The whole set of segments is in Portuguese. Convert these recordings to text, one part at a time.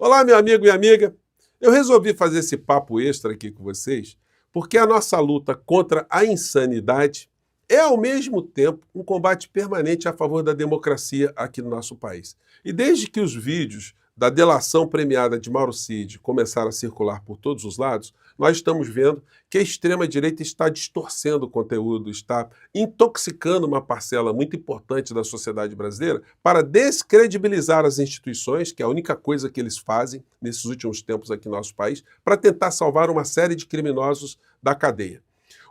Olá, meu amigo e amiga. Eu resolvi fazer esse papo extra aqui com vocês porque a nossa luta contra a insanidade é, ao mesmo tempo, um combate permanente a favor da democracia aqui no nosso país. E desde que os vídeos da delação premiada de Mauro Cid começaram a circular por todos os lados, nós estamos vendo que a extrema-direita está distorcendo o conteúdo, está intoxicando uma parcela muito importante da sociedade brasileira para descredibilizar as instituições, que é a única coisa que eles fazem nesses últimos tempos aqui no nosso país, para tentar salvar uma série de criminosos da cadeia.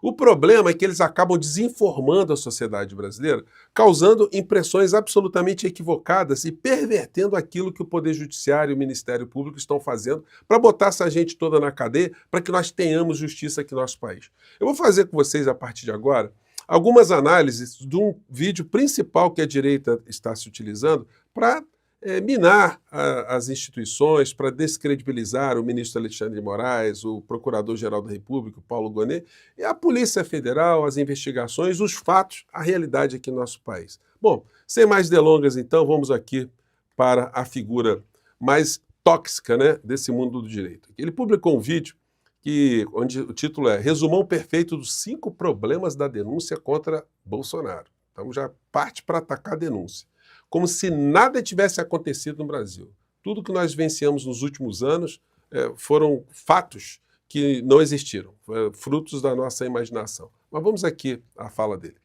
O problema é que eles acabam desinformando a sociedade brasileira, causando impressões absolutamente equivocadas e pervertendo aquilo que o Poder Judiciário e o Ministério Público estão fazendo para botar essa gente toda na cadeia para que nós tenhamos justiça aqui no nosso país. Eu vou fazer com vocês, a partir de agora, algumas análises de um vídeo principal que a direita está se utilizando para minar as instituições, para descredibilizar o ministro Alexandre de Moraes, o Procurador-Geral da República, o Paulo Gonet, e a Polícia Federal, as investigações, os fatos, a realidade aqui no nosso país. Bom, sem mais delongas, então, vamos aqui para a figura mais tóxica, né, desse mundo do direito. Ele publicou um vídeo onde o título é Resumão Perfeito dos 5 problemas da denúncia contra Bolsonaro. Então já parte para atacar a denúncia. Como se nada tivesse acontecido no Brasil. Tudo que nós vivenciamos nos últimos anos foram fatos que não existiram, frutos da nossa imaginação. Mas vamos aqui à fala dele.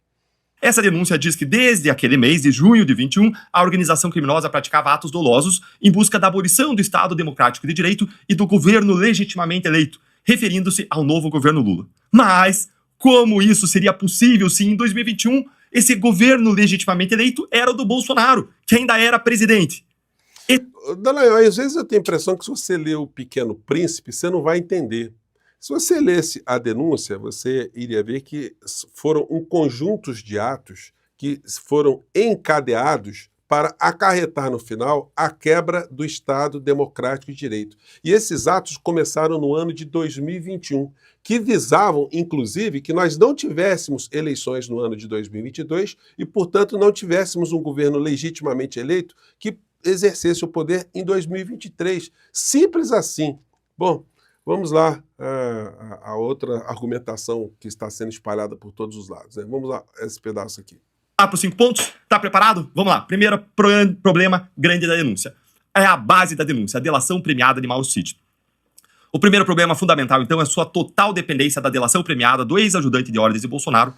Essa denúncia diz que desde aquele mês de junho de 21, a organização criminosa praticava atos dolosos em busca da abolição do Estado Democrático de Direito e do governo legitimamente eleito, referindo-se ao novo governo Lula. Mas como isso seria possível se em 2021 esse governo legitimamente eleito era o do Bolsonaro, que ainda era presidente? Dallagnol, às vezes eu tenho a impressão que se você ler O Pequeno Príncipe, você não vai entender. Se você lesse a denúncia, você iria ver que foram um conjunto de atos que foram encadeados para acarretar no final a quebra do Estado Democrático de Direito. E esses atos começaram no ano de 2021, que visavam, inclusive, que nós não tivéssemos eleições no ano de 2022 e, portanto, não tivéssemos um governo legitimamente eleito que exercesse o poder em 2023. Simples assim. Bom, vamos lá a outra argumentação que está sendo espalhada por todos os lados, né? Vamos lá, esse pedaço aqui. Para os 5 pontos? Tá preparado? Vamos lá. Primeiro problema grande da denúncia. É a base da denúncia, a delação premiada de Mauro Cid. O primeiro problema fundamental, então, é a sua total dependência da delação premiada do ex-ajudante de ordens de Bolsonaro.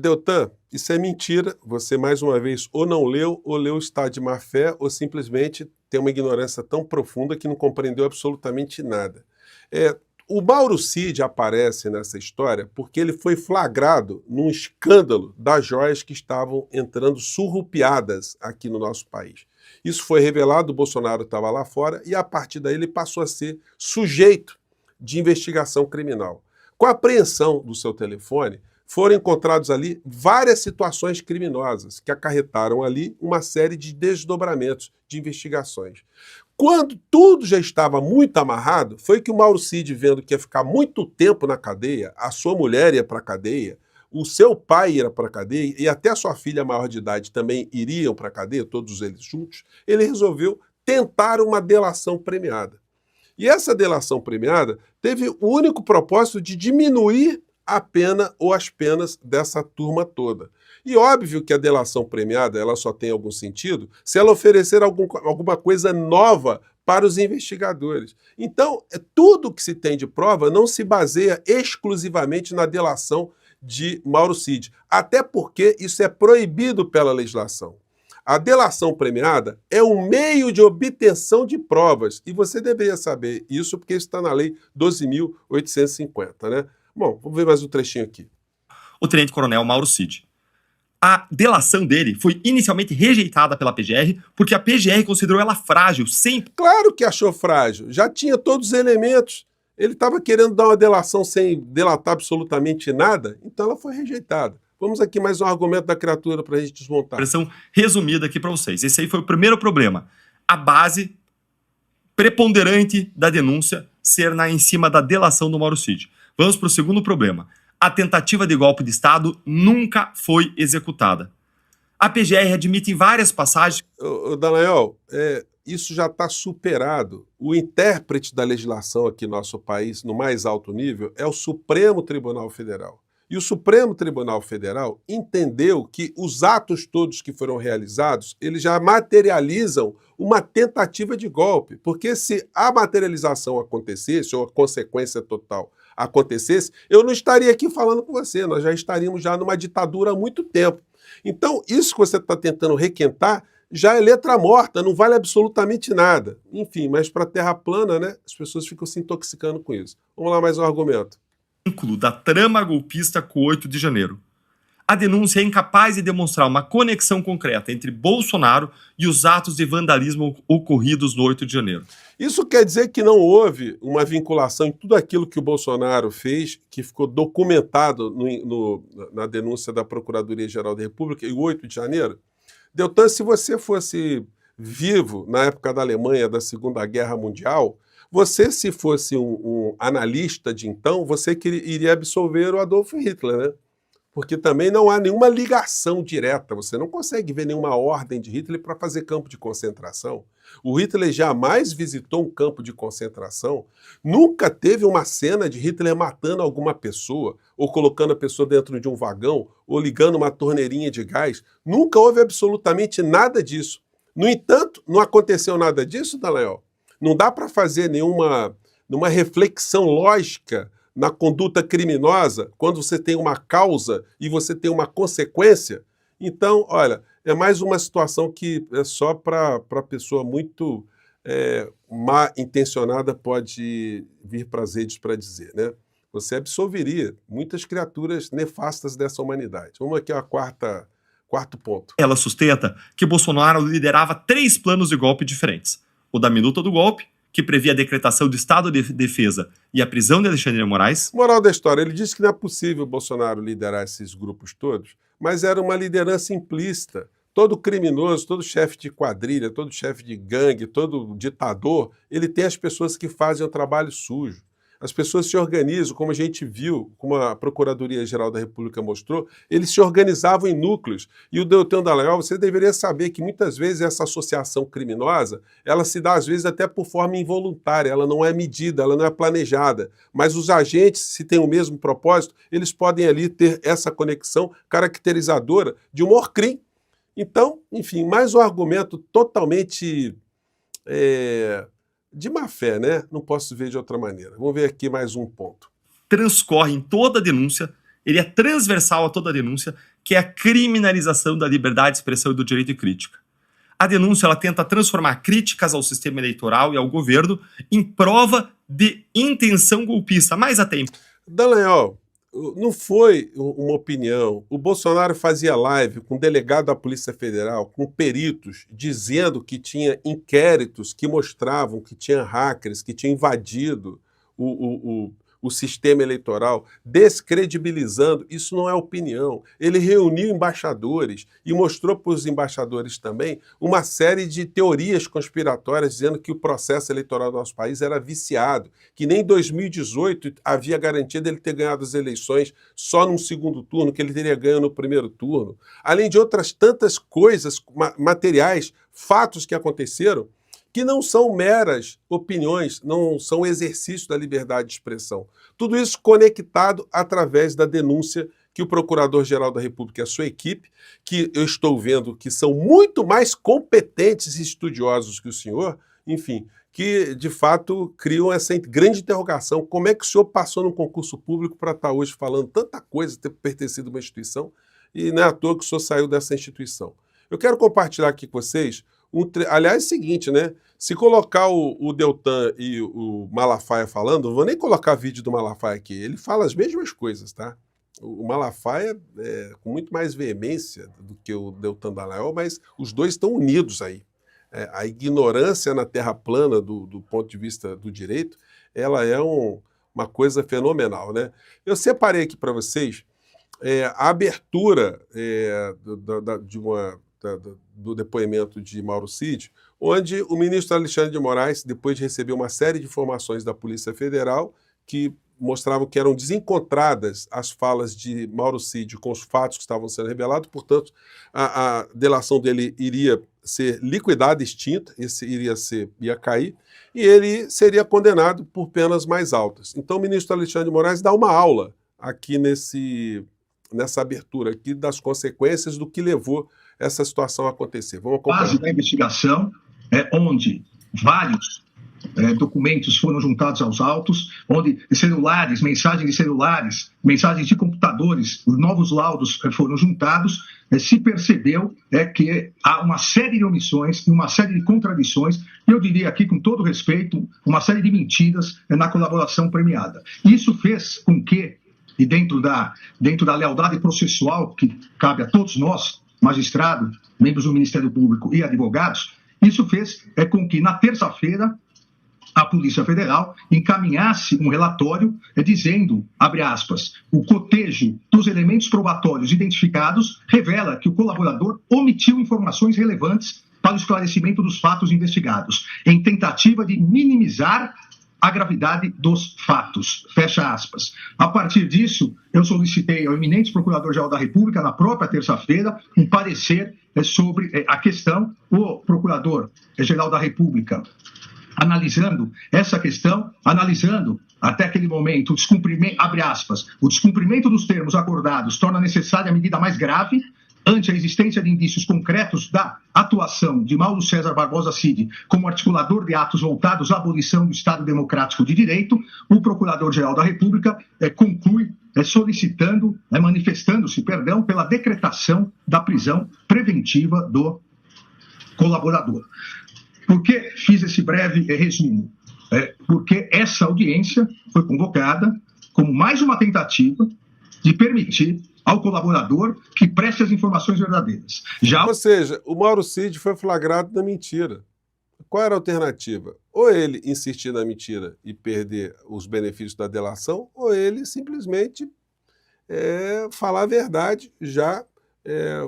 Deltan, isso é mentira. Você, mais uma vez, ou não leu, ou leu está de má fé, ou simplesmente tem uma ignorância tão profunda que não compreendeu absolutamente nada. O Mauro Cid aparece nessa história porque ele foi flagrado num escândalo das joias que estavam entrando surrupiadas aqui no nosso país. Isso foi revelado, o Bolsonaro estava lá fora e a partir daí ele passou a ser sujeito de investigação criminal. Com a apreensão do seu telefone, foram encontrados ali várias situações criminosas que acarretaram ali uma série de desdobramentos de investigações. Quando tudo já estava muito amarrado, foi que o Mauro Cid, vendo que ia ficar muito tempo na cadeia, a sua mulher ia para a cadeia, o seu pai ia para a cadeia e até a sua filha maior de idade também iriam para a cadeia, todos eles juntos, ele resolveu tentar uma delação premiada. E essa delação premiada teve o único propósito de diminuir a pena ou as penas dessa turma toda. E óbvio que a delação premiada ela só tem algum sentido se ela oferecer alguma coisa nova para os investigadores. Então, tudo que se tem de prova não se baseia exclusivamente na delação de Mauro Cid, até porque isso é proibido pela legislação. A delação premiada é um meio de obtenção de provas, e você deveria saber isso porque isso está na Lei 12.850, né? Bom, vamos ver mais um trechinho aqui. O tenente-coronel Mauro Cid. A delação dele foi inicialmente rejeitada pela PGR, porque a PGR considerou ela frágil, sem... Claro que achou frágil, já tinha todos os elementos. Ele estava querendo dar uma delação sem delatar absolutamente nada, então ela foi rejeitada. Vamos aqui mais um argumento da criatura para a gente desmontar. Versão resumida aqui para vocês. Esse aí foi o primeiro problema. A base preponderante da denúncia ser em cima da delação do Mauro Cid. Vamos para o segundo problema. A tentativa de golpe de Estado nunca foi executada. A PGR admite em várias passagens... Dallagnol, isso já está superado. O intérprete da legislação aqui no nosso país, no mais alto nível, é o Supremo Tribunal Federal. E o Supremo Tribunal Federal entendeu que os atos todos que foram realizados, eles já materializam uma tentativa de golpe. Porque se a materialização acontecesse, ou a consequência total acontecesse, eu não estaria aqui falando com você, nós já estaríamos já numa ditadura há muito tempo. Então, isso que você está tentando requentar já é letra morta, não vale absolutamente nada. Enfim, mas para a terra plana, né, as pessoas ficam se intoxicando com isso. Vamos lá, mais um argumento. Vínculo da trama golpista com o 8 de janeiro. A denúncia é incapaz de demonstrar uma conexão concreta entre Bolsonaro e os atos de vandalismo ocorridos no 8 de janeiro. Isso quer dizer que não houve uma vinculação em tudo aquilo que o Bolsonaro fez, que ficou documentado na denúncia da Procuradoria-Geral da República, em 8 de janeiro? Deltan, se você fosse vivo na época da Alemanha, da Segunda Guerra Mundial, você, se fosse um analista de então, você iria absolver o Adolf Hitler, né? Porque também não há nenhuma ligação direta, você não consegue ver nenhuma ordem de Hitler para fazer campo de concentração. O Hitler jamais visitou um campo de concentração, nunca teve uma cena de Hitler matando alguma pessoa, ou colocando a pessoa dentro de um vagão, ou ligando uma torneirinha de gás. Nunca houve absolutamente nada disso. No entanto, não aconteceu nada disso, Dallagnol? Não dá para fazer nenhuma reflexão lógica na conduta criminosa, quando você tem uma causa e você tem uma consequência. Então, olha, é mais uma situação que é só para pessoa muito má intencionada pode vir para as redes para dizer, né? Você absolveria muitas criaturas nefastas dessa humanidade. Vamos aqui ao quarto ponto. Ela sustenta que Bolsonaro liderava 3 planos de golpe diferentes. O da minuta do golpe, que previa a decretação do estado de defesa e a prisão de Alexandre de Moraes. Moral da história, ele disse que não é possível Bolsonaro liderar esses grupos todos, mas era uma liderança implícita. Todo criminoso, todo chefe de quadrilha, todo chefe de gangue, todo ditador, ele tem as pessoas que fazem o trabalho sujo. As pessoas se organizam, como a gente viu, como a Procuradoria-Geral da República mostrou, eles se organizavam em núcleos. E o Deltan Dallagnol, você deveria saber que muitas vezes essa associação criminosa, ela se dá às vezes até por forma involuntária, ela não é medida, ela não é planejada. Mas os agentes, se têm o mesmo propósito, eles podem ali ter essa conexão caracterizadora de um crime. Então, enfim, mais um argumento totalmente de má fé, né? Não posso ver de outra maneira. Vamos ver aqui mais um ponto. Transcorre em toda a denúncia, ele é transversal a toda a denúncia, que é a criminalização da liberdade de expressão e do direito de crítica. A denúncia ela tenta transformar críticas ao sistema eleitoral e ao governo em prova de intenção golpista, mais a tempo. Dallagnol, não foi uma opinião. O Bolsonaro fazia live com o delegado da Polícia Federal, com peritos, dizendo que tinha inquéritos que mostravam que tinha hackers, que tinha invadido o sistema eleitoral, descredibilizando. Isso não é opinião. Ele reuniu embaixadores e mostrou para os embaixadores também uma série de teorias conspiratórias dizendo que o processo eleitoral do nosso país era viciado, que nem em 2018 havia garantia dele ter ganhado as eleições só num segundo turno, que ele teria ganho no primeiro turno. Além de outras tantas coisas materiais, fatos que aconteceram, que não são meras opiniões, não são exercício da liberdade de expressão. Tudo isso conectado através da denúncia que o Procurador-Geral da República e a sua equipe, que eu estou vendo que são muito mais competentes e estudiosos que o senhor, enfim, que de fato criam essa grande interrogação. Como é que o senhor passou num concurso público para estar hoje falando tanta coisa, ter pertencido a uma instituição, e não é à toa que o senhor saiu dessa instituição? Eu quero compartilhar aqui com vocês aliás, é o seguinte, né? Se colocar o Deltan e o Malafaia falando, não vou nem colocar vídeo do Malafaia aqui, ele fala as mesmas coisas, tá? O Malafaia com muito mais veemência do que o Deltan Dallagnol, mas os dois estão unidos aí. A ignorância na terra plana do ponto de vista do direito, ela é uma coisa fenomenal, né? Eu separei aqui para vocês a abertura do depoimento de Mauro Cid, onde o ministro Alexandre de Moraes, depois de receber uma série de informações da Polícia Federal que mostravam que eram desencontradas as falas de Mauro Cid com os fatos que estavam sendo revelados, portanto, a delação dele iria ser liquidada, extinta, ia cair, e ele seria condenado por penas mais altas. Então o ministro Alexandre de Moraes dá uma aula aqui nessa abertura aqui das consequências do que levou essa situação a acontecer. Vamos acompanhar. Base da investigação onde vários documentos foram juntados aos autos, onde celulares, mensagens de celulares, mensagens de computadores, os novos laudos foram juntados, se percebeu que há uma série de omissões e uma série de contradições, e eu diria aqui, com todo respeito, uma série de mentiras na colaboração premiada. Isso fez com que, e dentro da lealdade processual que cabe a todos nós, magistrados, membros do Ministério Público e advogados, isso fez com que, na terça-feira, a Polícia Federal encaminhasse um relatório dizendo, abre aspas, o cotejo dos elementos probatórios identificados revela que o colaborador omitiu informações relevantes para o esclarecimento dos fatos investigados, em tentativa de minimizar a gravidade dos fatos, fecha aspas. A partir disso, eu solicitei ao eminente Procurador-Geral da República, na própria terça-feira, um parecer sobre a questão. O Procurador-Geral da República, analisando essa questão, analisando até aquele momento o descumprimento, abre aspas, o descumprimento dos termos acordados torna necessária a medida mais grave ante a existência de indícios concretos da atuação de Mauro César Barbosa Cid como articulador de atos voltados à abolição do Estado Democrático de Direito. O Procurador-Geral da República conclui solicitando, manifestando-se, pela decretação da prisão preventiva do colaborador. Por que fiz esse breve resumo? Porque essa audiência foi convocada como mais uma tentativa de permitir ao colaborador que preste as informações verdadeiras. Ou seja, o Mauro Cid foi flagrado na mentira. Qual era a alternativa? Ou ele insistir na mentira e perder os benefícios da delação, ou ele simplesmente falar a verdade já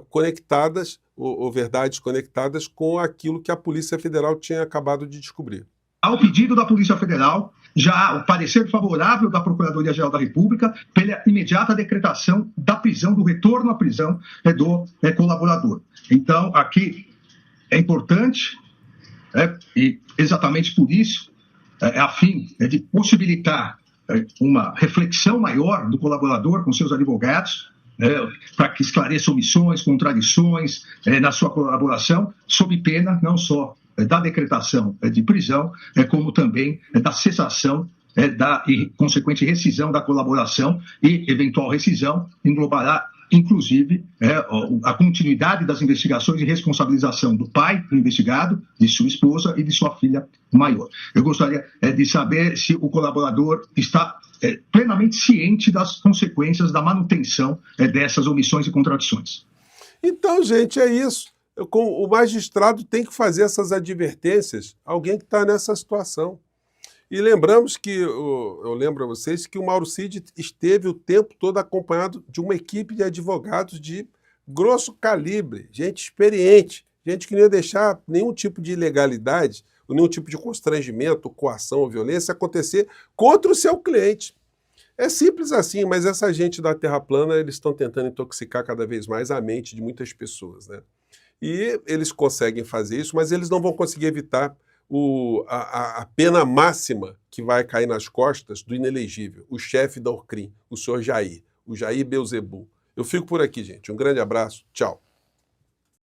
conectadas, ou verdades conectadas com aquilo que a Polícia Federal tinha acabado de descobrir. Ao pedido da Polícia Federal, já há o parecer favorável da Procuradoria-Geral da República pela imediata decretação da prisão, do retorno à prisão do colaborador. Então, aqui é importante, e exatamente por isso, a fim de possibilitar uma reflexão maior do colaborador com seus advogados, para que esclareça omissões, contradições na sua colaboração, sob pena não só da decretação de prisão, como também da cessação da consequente rescisão da colaboração, e eventual rescisão englobará, inclusive, a continuidade das investigações e responsabilização do pai do investigado, de sua esposa e de sua filha maior. Eu gostaria de saber se o colaborador está plenamente ciente das consequências da manutenção dessas omissões e contradições. Então, gente, é isso. O magistrado tem que fazer essas advertências a alguém que está nessa situação. E lembramos que, eu lembro a vocês, que o Mauro Cid esteve o tempo todo acompanhado de uma equipe de advogados de grosso calibre, gente experiente, gente que não ia deixar nenhum tipo de ilegalidade, ou nenhum tipo de constrangimento, coação ou violência acontecer contra o seu cliente. É simples assim, mas essa gente da Terra plana, eles estão tentando intoxicar cada vez mais a mente de muitas pessoas, né? E eles conseguem fazer isso, mas eles não vão conseguir evitar a pena máxima que vai cair nas costas do inelegível, o chefe da Orcrim, o senhor Jair, o Jair Beuzebul. Eu fico por aqui, gente. Um grande abraço. Tchau.